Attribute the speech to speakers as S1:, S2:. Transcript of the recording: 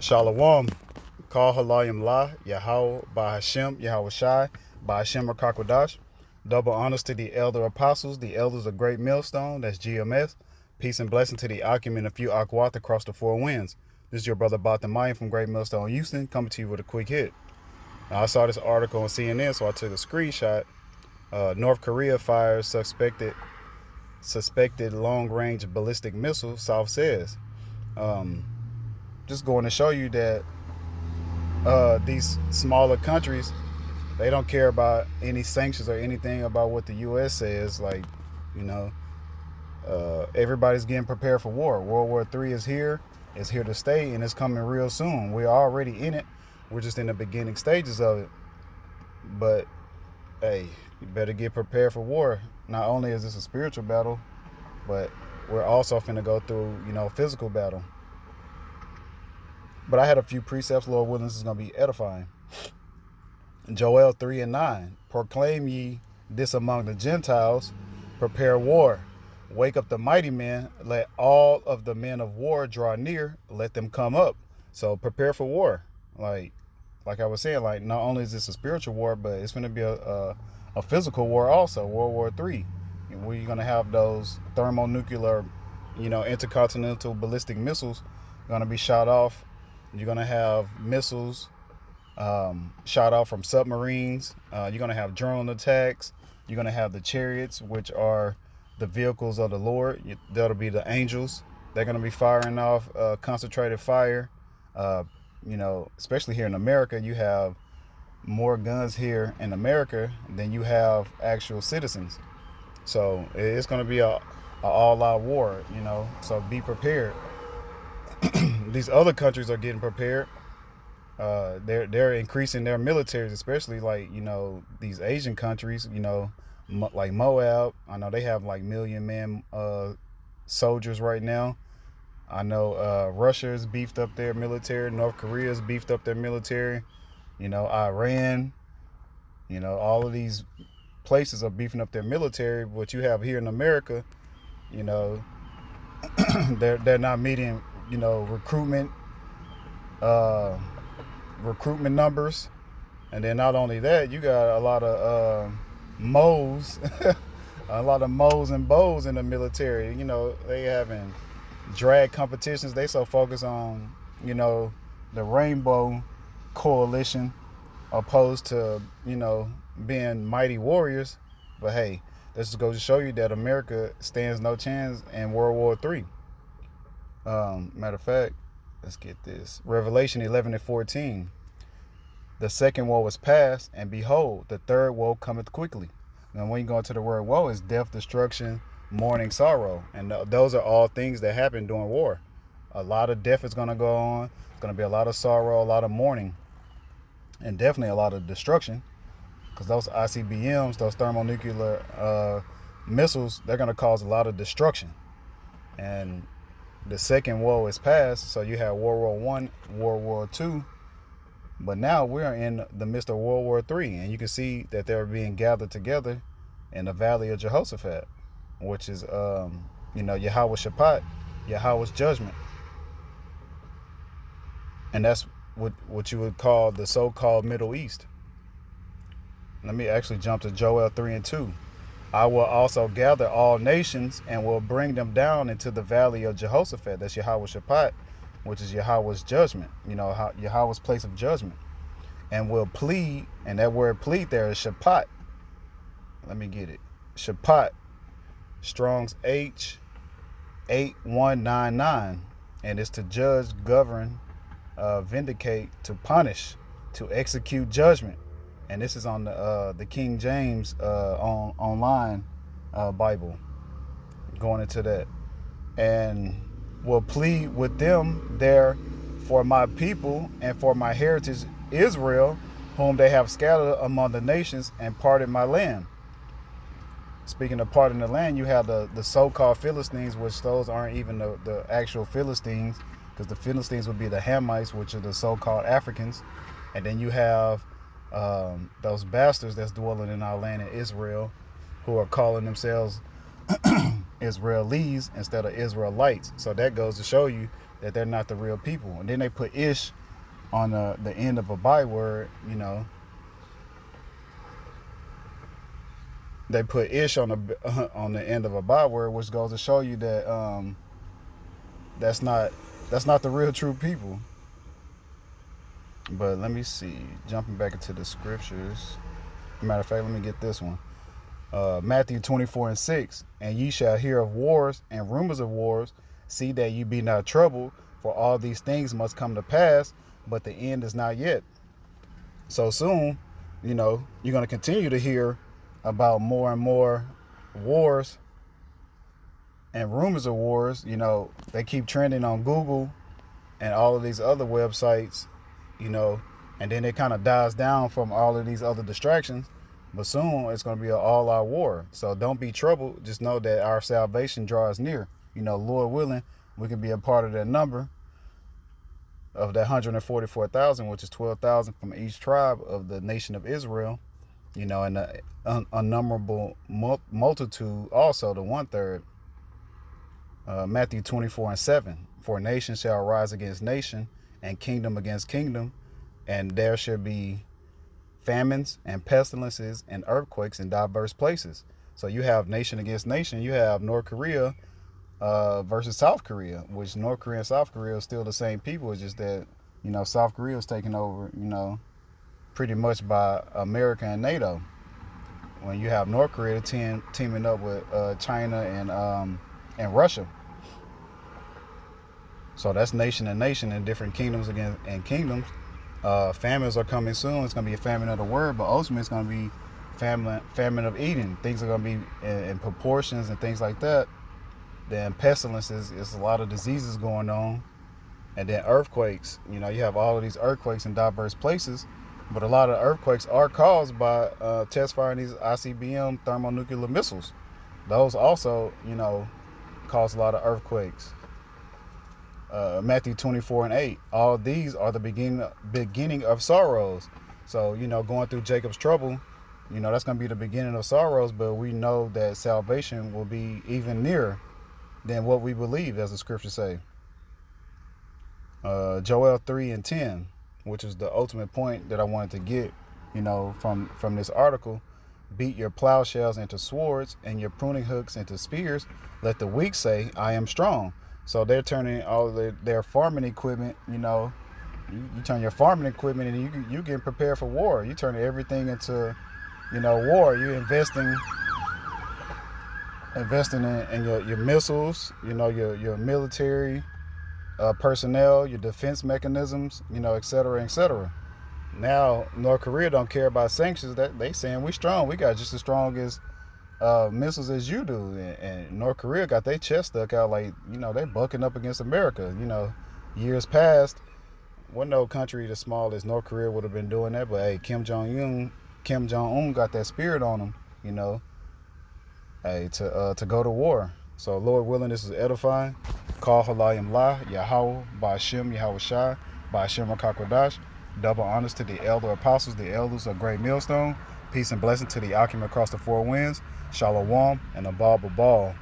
S1: Shalom. Call Halayim La, Yahweh, Bahashem, Yahweh Shai, Bahashem Rakakwadash. Double honors to the elder apostles, the elders of Great Millstone, that's GMS. Peace and blessing to the Akim and a few Akwath across the four winds. This is your brother Batamayim from Great Millstone, Houston, coming to you with a quick hit. Now, I saw this article on CNN, so I took a screenshot. North Korea fires suspected long-range ballistic missile, South says. Just going to show you that these smaller countries, they don't care about any sanctions or anything about what the U.S. says. Like, you know, everybody's getting prepared for war. World War III is here. It's here to stay, and it's coming real soon. We're already in it. We're just in the beginning stages of it. But, hey, you better get prepared for war. Not only is this a spiritual battle, but we're also finna go through, physical battle. But I had a few precepts, Lord willing, this is going to be edifying. Joel 3:9. Proclaim ye this among the Gentiles, prepare war. Wake up the mighty men, let all of the men of war draw near, let them come up. So prepare for war. Like I was saying, like, not only is this a spiritual war, but it's going to be a physical war also, World War III. Where you're going to have those thermonuclear, intercontinental ballistic missiles going to be shot off. You're going to have missiles shot off from submarines. You're going to have drone attacks. You're going to have the chariots, which are the vehicles of the Lord. That'll be the angels. They're going to be firing off concentrated fire. Especially here in America, you have more guns here in America than you have actual citizens. So it's going to be a all-out war, so be prepared. These other countries are getting prepared. They're increasing their militaries, especially like, these Asian countries, like Moab. I know they have like million-man soldiers right now. I know Russia's beefed up their military. North Korea's beefed up their military. Iran. All of these places are beefing up their military. What you have here in America, they're not meeting, recruitment numbers. And then not only that, you got a lot of moles, a lot of moles and bows in the military. They having drag competitions. They so focused on, the Rainbow Coalition opposed to, being mighty warriors. But hey, this just goes to show you that America stands no chance in World War III. Matter of fact, let's get this. Revelation 11:14. The second woe is past, and behold, the third woe cometh quickly. Now, when you go into the word woe, is death, destruction, mourning, sorrow. And those are all things that happen during war. A lot of death is going to go on. It's going to be a lot of sorrow, a lot of mourning, and definitely a lot of destruction. Because those ICBMs, those thermonuclear missiles, they're going to cause a lot of destruction. And the second woe is past. So you have World War I, World War II. But now we're in the midst of World War III, and you can see that they're being gathered together in the Valley of Jehoshaphat, which is, Yahweh Shabbat, Yahweh's judgment. And that's what you would call the so-called Middle East. Let me actually jump to Joel 3:2. I will also gather all nations and will bring them down into the Valley of Jehoshaphat. That's Yahweh Shabbat, which is Yahweh's judgment, Yahweh's place of judgment, and will plead. And that word plead there is Shabbat. Let me get it. Shabbat, Strong's H8199, and it's to judge, govern, vindicate, to punish, to execute judgment. And this is on the King James online Bible. Going into that, and will plead with them there for my people and for my heritage Israel, whom they have scattered among the nations, and parted my land. Speaking of parting the land, you have the so-called Philistines, which those aren't even the actual Philistines, because the Philistines would be the Hamites, which are the so-called Africans. And then you have those bastards that's dwelling in our land in Israel, who are calling themselves Israelis instead of Israelites. So that goes to show you that they're not the real people. And then they put ish on the end of a byword, you know. They put ish on the end of a byword, which goes to show you that that's not the real true people. But let me see. Jumping back into the scriptures. Matter of fact, let me get this one. Matthew 24:6. And ye shall hear of wars and rumors of wars. See that you be not troubled, for all these things must come to pass, but the end is not yet. So soon, you know, you're going to continue to hear about more and more wars and rumors of wars. You know, they keep trending on Google and all of these other websites, you know, and then it kind of dies down from all of these other distractions. But soon it's going to be an all-out war. So don't be troubled. Just know that our salvation draws near. You know, Lord willing, we can be a part of that number of that 144,000, which is 12,000 from each tribe of the nation of Israel. You know, and the unnumberable multitude also, the 1/3. Matthew 24:7. For nation shall rise against nation, and kingdom against kingdom, and there shall be famines and pestilences and earthquakes in diverse places. So you have nation against nation. You have North Korea versus South Korea, which North Korea and South Korea are still the same people. It's just that, you know, South Korea is taken over, you know, pretty much by America and NATO. When you have North Korea teaming up with China and Russia. So that's nation and nation and different kingdoms against and kingdoms. Famines are coming soon. It's going to be a famine of the word, but ultimately it's going to be famine of eating. Things are going to be in proportions and things like that. Then pestilences, it's a lot of diseases going on. And then earthquakes. You know, you have all of these earthquakes in diverse places, but a lot of earthquakes are caused by test firing these ICBM thermonuclear missiles. Those also, you know, cause a lot of earthquakes. Matthew 24:8. All these are the beginning of sorrows. So, you know, going through Jacob's trouble, you know, that's going to be the beginning of sorrows, but we know that salvation will be even nearer than what we believe, as the scriptures say. Joel 3:10, which is the ultimate point that I wanted to get, you know, from this article. Beat your plowshares into swords and your pruning hooks into spears. Let the weak say, I am strong. So they're turning all their farming equipment, you know, you turn your farming equipment and you getting prepared for war. You turn everything into, you know, war. You're investing in your missiles, you know, your military personnel, your defense mechanisms, you know, et cetera, et cetera. Now, North Korea don't care about sanctions. That they saying we strong. We got just as strong as missiles as you do, and North Korea got their chest stuck out like, you know, they bucking up against America. You know, years past, wasn't no country as small as North Korea would have been doing that. But hey, Kim Jong-un got that spirit on him, you know, hey, to go to war. So Lord willing, this is edifying. Call Halayim La, Yahweh, Ba'ashem, Yahweh Shai, Ba'ashem HaKakodash. Double honors to the elder apostles, the elders of Great Millstone. Peace and blessing to the Akim across the four winds. Shalom and Abal Babal.